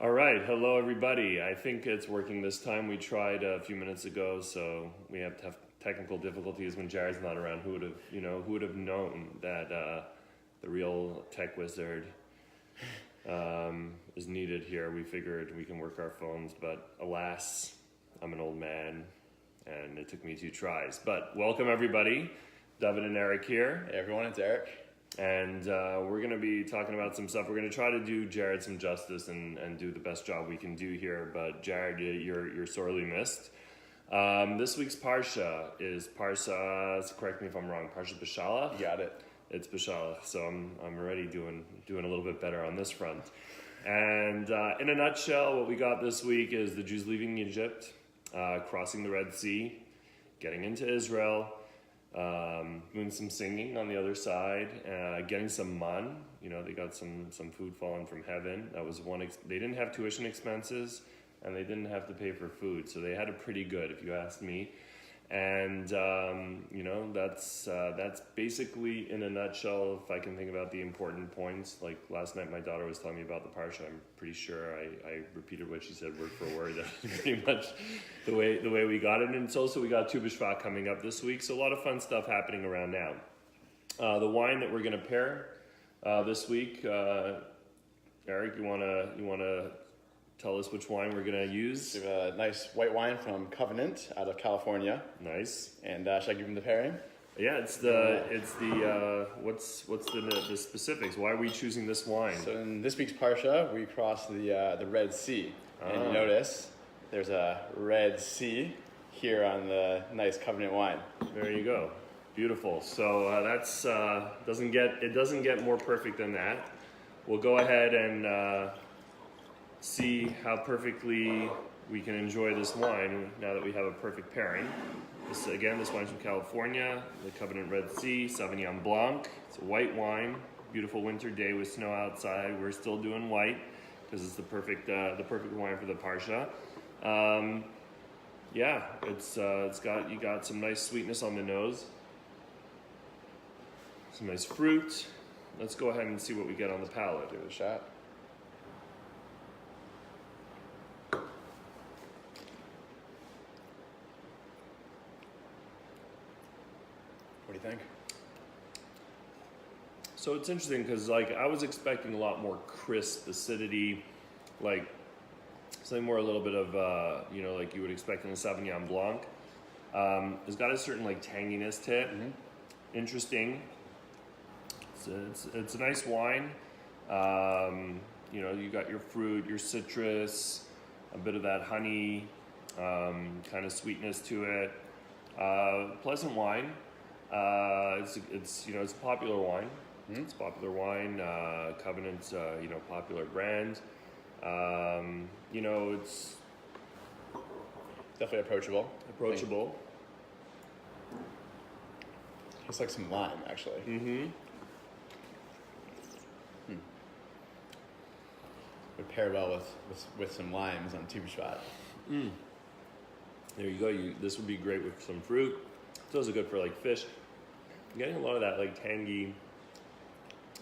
All right, hello everybody. I think it's working this time. We tried a few minutes ago, so we have to have technical difficulties when Jared's not around. Who would have known that the real tech wizard is needed here? We figured we can work our phones, but alas, I'm an old man, and it took me 2 tries. But welcome everybody, David and Eric here. Hey everyone, it's Eric. And we're going to be talking about some stuff. We're going to try to do Jared some justice and do the best job we can do here. But Jared, you're sorely missed. This week's Parsha is Parsha, correct me if I'm wrong, Parsha Beshalach? You got it. It's Beshalach, so I'm already doing a little bit better on this front. And in a nutshell, what we got this week is the Jews leaving Egypt, crossing the Red Sea, getting into Israel, doing some singing on the other side, getting some man. You know, they got some food falling from heaven. That was one. They didn't have tuition expenses, and they didn't have to pay for food, so they had it pretty good, if you ask me. And you know, that's basically in a nutshell. If I can think about the important points, like last night, my daughter was telling me about the Parsha. I'm pretty sure I repeated what she said word for word. That's pretty much the way we got it. And it's also, we got Tu B'Shvat coming up this week, so a lot of fun stuff happening around now. The wine that we're going to pair this week, Eric, you wanna tell us which wine we're going to use? We have a nice white wine from Covenant out of California. Nice. And should I give them the pairing? Yeah, it's what's the specifics? Why are we choosing this wine? So in this week's Parsha, we crossed the Red Sea. And you notice there's a Red Sea here on the nice Covenant wine. There you go. Beautiful. So that's doesn't get more perfect than that. We'll go ahead and see how perfectly we can enjoy this wine now that we have a perfect pairing. This wine's from California, the Covenant Red Sea, Sauvignon Blanc. It's a white wine, beautiful winter day with snow outside. We're still doing white because it's the perfect wine for the Parsha. Yeah, you got some nice sweetness on the nose, some nice fruit. Let's go ahead and see what we get on the palate. Give it a shot. What do you think? So it's interesting because I was expecting a lot more crisp acidity, like something more a little bit of like you would expect in a Sauvignon Blanc. It's got a certain tanginess to it. Mm-hmm. Interesting. It's a nice wine. You got your fruit, your citrus, a bit of that honey, kind of sweetness to it. Pleasant wine. It's a popular wine. Mm-hmm. It's a popular wine. Covenant's popular brand. It's definitely approachable. Tastes like some lime, actually. Mm-hmm. Would pair well with some limes on Tu B'Shvat. There you go. This would be great with some fruit. It's also good for fish. I'm getting a lot of that tangy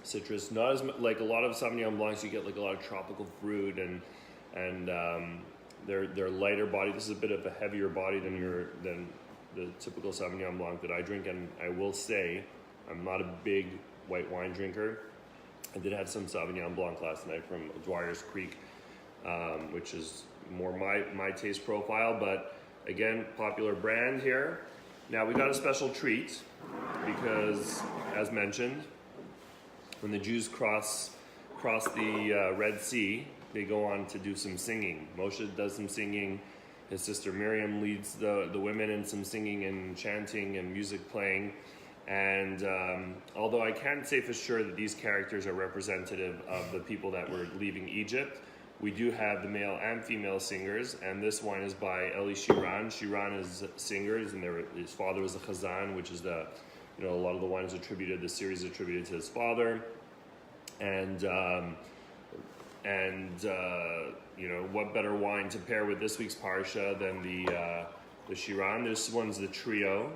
citrus. Not as much like a lot of Sauvignon Blancs. You get a lot of tropical fruit and they're lighter body. This is a bit of a heavier body than the typical Sauvignon Blanc that I drink. And I will say, I'm not a big white wine drinker. I did have some Sauvignon Blanc last night from Dwyer's Creek, which is more my taste profile. But again, popular brand here. Now we got a special treat because, as mentioned, when the Jews cross the Red Sea, they go on to do some singing. Moshe does some singing. His sister Miriam leads the women in some singing and chanting and music playing. And although I can't say for sure that these characters are representative of the people that were leaving Egypt, we do have the male and female singers, and this wine is by Eli Shiran. Shiran is singers, and his father was a chazan, which is a lot of the wine is attributed, the series is attributed to his father. And what better wine to pair with this week's Parsha than the Shiran? This one's the trio.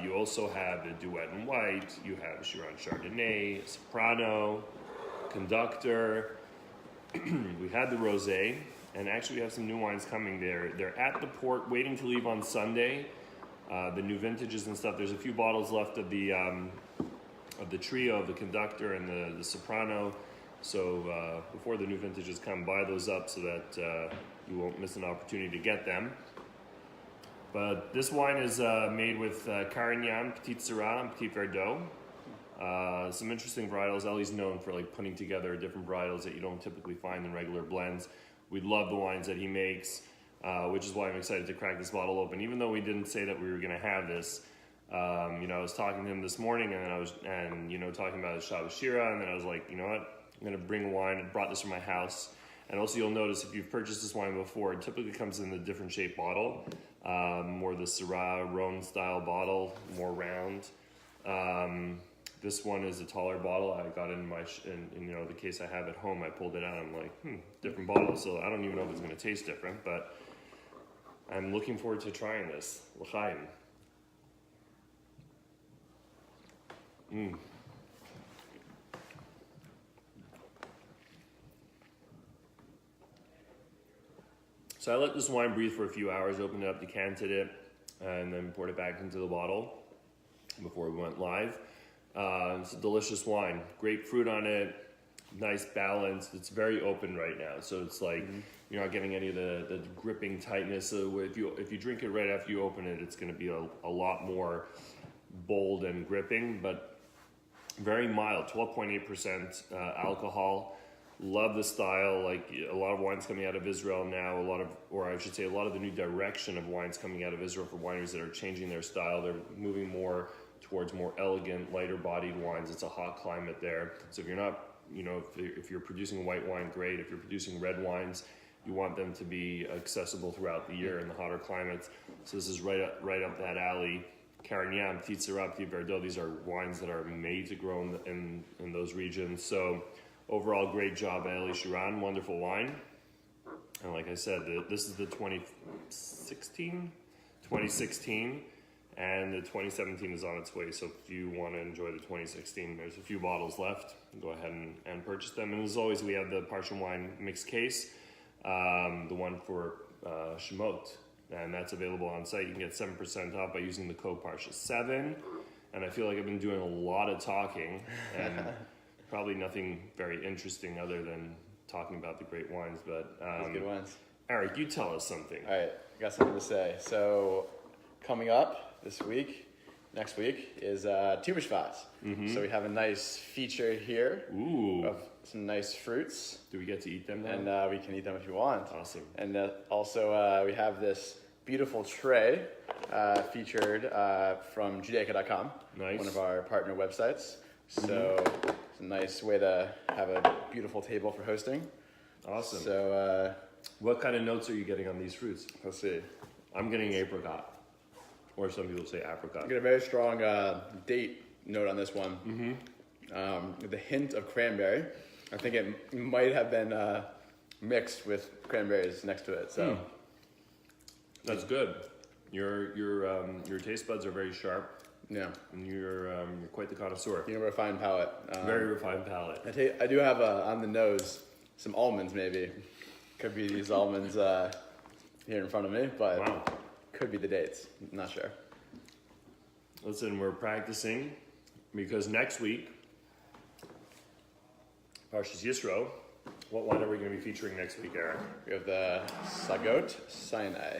You also have the duet in white. You have Shiran Chardonnay, soprano, conductor. we had the rosé, and actually we have some new wines coming. They're at the port, waiting to leave on Sunday. The new vintages and stuff. There's a few bottles left of the trio, of the conductor and the soprano. So before the new vintages come, buy those up so that you won't miss an opportunity to get them. But this wine is made with Carignan, Petit Syrah, and Petit Verdot. Some interesting varietals. Ellie's known for like putting together different varietals that you don't typically find in regular blends. We love the wines that he makes, which is why I'm excited to crack this bottle open. Even though we didn't say that we were going to have this, I was talking to him this morning, and I was talking about his Shabbos Shira, and then I was like, you know what, I'm going to bring a wine. I brought this from my house. And also you'll notice if you've purchased this wine before, it typically comes in a different shaped bottle, more the Syrah Rhone style bottle, more round. This one is a taller bottle. I got it in the case I have at home. I pulled it out. I'm like, different bottle. So I don't even know if it's going to taste different, but I'm looking forward to trying this. L'chaim. So I let this wine breathe for a few hours, opened it up, decanted it, and then poured it back into the bottle before we went live. It's a delicious wine. Great fruit on it, nice balance. It's very open right now, so it's like you're not getting any of the gripping tightness. So if you drink it right after you open it, it's going to be a lot more bold and gripping, but very mild. 12.8% alcohol. Love the style. Like a lot of wines coming out of Israel now, a lot of the new direction of wines coming out of Israel for wineries that are changing their style. They're moving more towards more elegant, lighter bodied wines. It's a hot climate there. So if you're not, if you're producing white wine, great. If you're producing red wines, you want them to be accessible throughout the year in the hotter climates. So this is right up that alley. Carignan, Petit Syrah, Petit Verdot, these are wines that are made to grow in those regions. So overall, great job, Eli Shiran. Wonderful wine. And like I said, this is the 2016, and the 2017 is on its way. So if you want to enjoy the 2016, there's a few bottles left. Go ahead and purchase them. And as always, we have the Parsha wine mixed case, the one for Shemot. And that's available on site. You can get 7% off by using the code Parsha7. And I feel like I've been doing a lot of talking and probably nothing very interesting other than talking about the great wines. But good wines. Eric, you tell us something. All right, I got something to say. So coming up next week is Tu B'Shvat. So we have a nice feature here of some nice fruits. Do we get to eat them now? And we can eat them if you want. Awesome. And also we have this beautiful tray featured from Judaica.com, Nice. one of our partner websites. So it's a nice way to have a beautiful table for hosting. Awesome. So what kind of notes are you getting on these fruits? let's see. I'm getting apricot, or some people say apricot. I get a very strong date note on this one. With a hint of cranberry. I think it might have been mixed with cranberries next to it. So That's good. Your taste buds are very sharp, yeah, and you're quite the connoisseur. you have a refined palate. Very refined palate. I do have on the nose some almonds. Maybe could be these almonds here in front of me, but Wow. could be the dates. Not sure. Listen, we're practicing because next week, Parshas Yisro. What wine are we going to be featuring next week, Eric? We have the Sagot Sinai.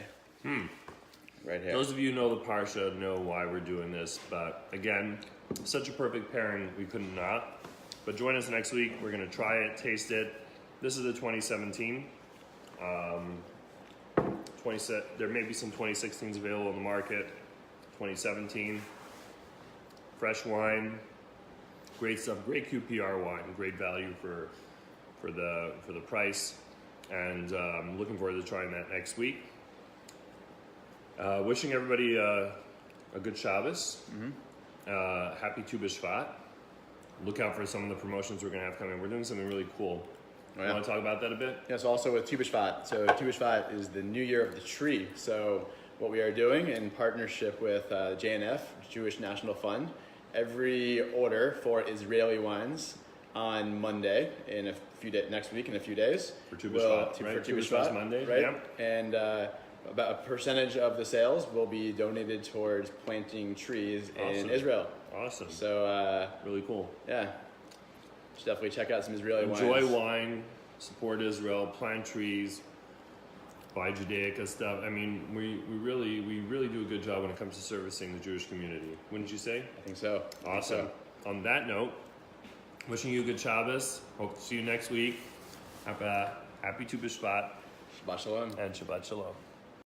Right here. Those of you who know the Parsha know why we're doing this, but again, such a perfect pairing, we couldn't not. But join us next week. We're going to try it, taste it. This is the 2017. There may be some 2016s available in the market. 2017. Fresh wine. Great stuff. Great QPR wine. Great value for the price. And looking forward to trying that next week. Wishing everybody a good Shabbos. Happy Tu B'Shvat. Look out for some of the promotions we're going to have coming. We're doing something really cool. Oh, yeah. Want to talk about that a bit? Yes, also with Tu B'Shvat. So Tu B'Shvat is the New Year of the Tree. So what we are doing in partnership with JNF, Jewish National Fund, every order for Israeli wines on Monday in a few next week in a few days. For Tu B'Shvat, right? For Tu Tu B'Shvat's B'Shvat, Monday, right? yeah. And about a percentage of the sales will be donated towards planting trees in Israel. Awesome. So really cool. yeah, should definitely check out some Israeli wines. Enjoy wine, support Israel, plant trees, buy Judaica stuff. I mean, we really do a good job when it comes to servicing the Jewish community. Wouldn't you say? I think so. Awesome. On that note, wishing you a good Shabbos. Hope to see you next week. Happy Tu B'Shvat Shabbat shalom. and Shabbat Shalom.